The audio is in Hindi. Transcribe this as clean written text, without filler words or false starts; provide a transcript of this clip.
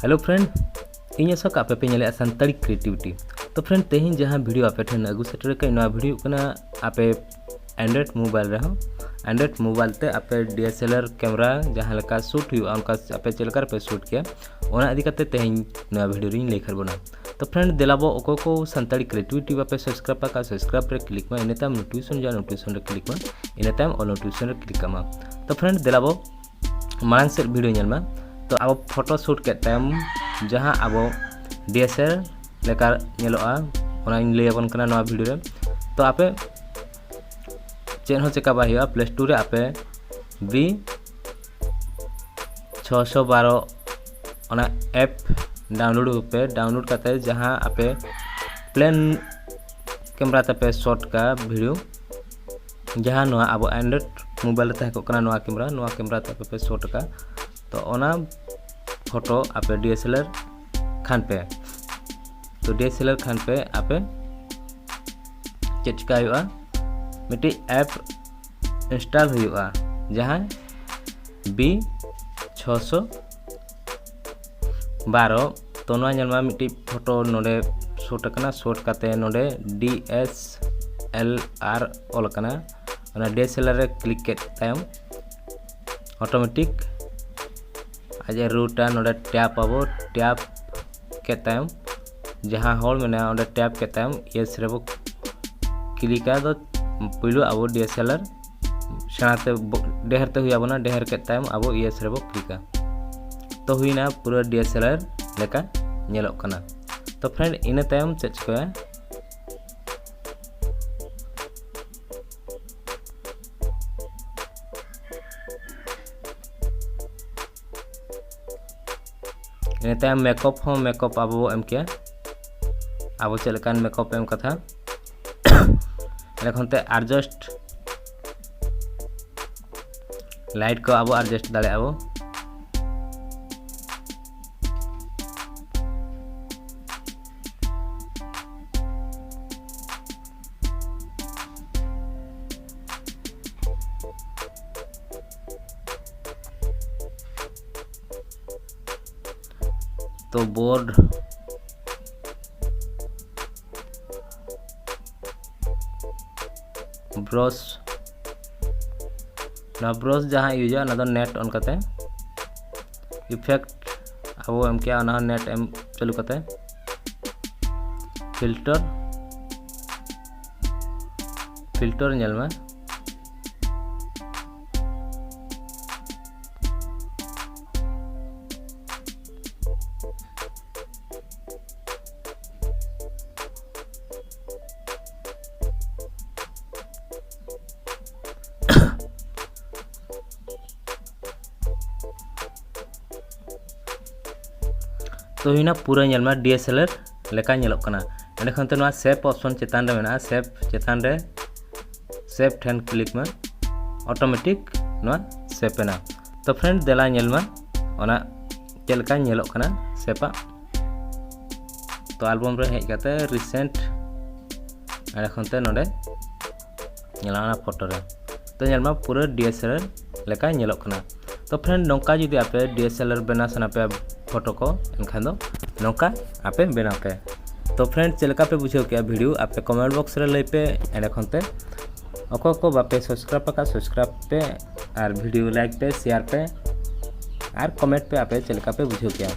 हेलो फ्रेंड, इन आशा आपे पे नेले सानताड़ी क्रिएटिविटी। तो फ्रेंड तेहिं जहाँ वीडियो आपे ठेन अगू सेटर के नवा वीडियो कना आपे एंड्रॉइड मोबाइल रहो एंड्रॉइड मोबाइल ते आपे डीएसएलआर कैमरा जहाँ लका शूट हुआ उनका आपे चलकर पे शूट किया ओना इदी कते तेहिं नवा वीडियो रिन लेखर बना। तो फ्रेंड देलाबो ओको को सानताड़ी क्रिएटिविटी बापे सब्सक्राइब का सब्सक्राइब रे क्लिक मा इनेताम नोटिफिकेशन जा नोटिफिकेशन रे क्लिक मा इनेताम ऑल नोटिफिकेशन रे क्लिक मा। तो फ्रेंड देलाबो मांग से वीडियो नेल मा। तो अब फोटो शूट के टाइम जहाँ अब डीएसएलआर लेकर नेलोआ ओना इन लेबन कना नवा वीडियो रे। तो आपे चेन हो चेका बाहिया प्ले स्टोर रे आपे V612 ओना ऐप डाउनलोड पे डाउनलोड करते जहाँ आपे प्लेन कैमरा तपे शॉट का वीडियो जहाँ नवा अब एंड्रॉइड मोबाइल तह को कना नवा कैमरा तपे शॉट का। तो ओना फोटो आपे डीएसएलआर खान पे तो डीएसएलआर खान पे आपे चिका हुआ मिट्टी ऐप इंस्टॉल हुआ जहाँ V612 तो नवा मिट्टी फोटो नोडे शूट करना शूट करते नोडे DSLR ऑल करना ओना DSLR रे क्लिक के टाइम ऑटोमेटिक आज रूटा नोडे टैप आबो टैप के टाइम जहाँ हॉल में ना टैप के टाइम यस रेबो क्लिक आ तो पहलू अब डीएसएलआर सेनाते डेहरते हुआ बना डेहर के टाइम अब यस रेबो क्लिक तो हुईना पूरा डीएसएलआर लेका नेलोक कना। तो फ्रेंड इन टाइम चेक चिकाया इन टाइम मेकअप अब एम किया अब चलकान मेकअप एम कथा एखनते एडजस्ट लाइट को अब एडजस्ट दाड़े अब तो बोर्ड ब्रश ना ब्रश जहाँ यूज ना तो नेट ऑन करते इफेक्ट अब एम क्या ना नेट एम चालू करते फिल्टर नेल में तो हुईना पूरा नेल में डीएसएलआर लेका नेलोक कना एंड खनते नवा सेव ऑप्शन चेतान रे मेना सेव चेतान रे सेव ठेन क्लिक में ऑटोमेटिक नवा सेव पेना। तो फ्रेंड देला नेल में ओना चेलका नेलोक कना सेपा तो एल्बम रे हेज काते रिसेंट एंड खनते नोडे नेलाना फोटो रे तो नेल में पूरा डीएसएलआर लेका नेलोक कना। तो फ्रेंड नौका जुदी आपे डीएसएलआर बना सना पे फोटो को एनखान दो नौका आपे बना पे। तो फ्रेंड चलका पे बुझे क्या वीडियो आपे कमेंट बॉक्स रे लई पे एंड खनते अको को बापे सब्सक्राइब पे और वीडियो लाइक पे शेयर पे और कमेंट पे आपे चलका पे बुझे क्या।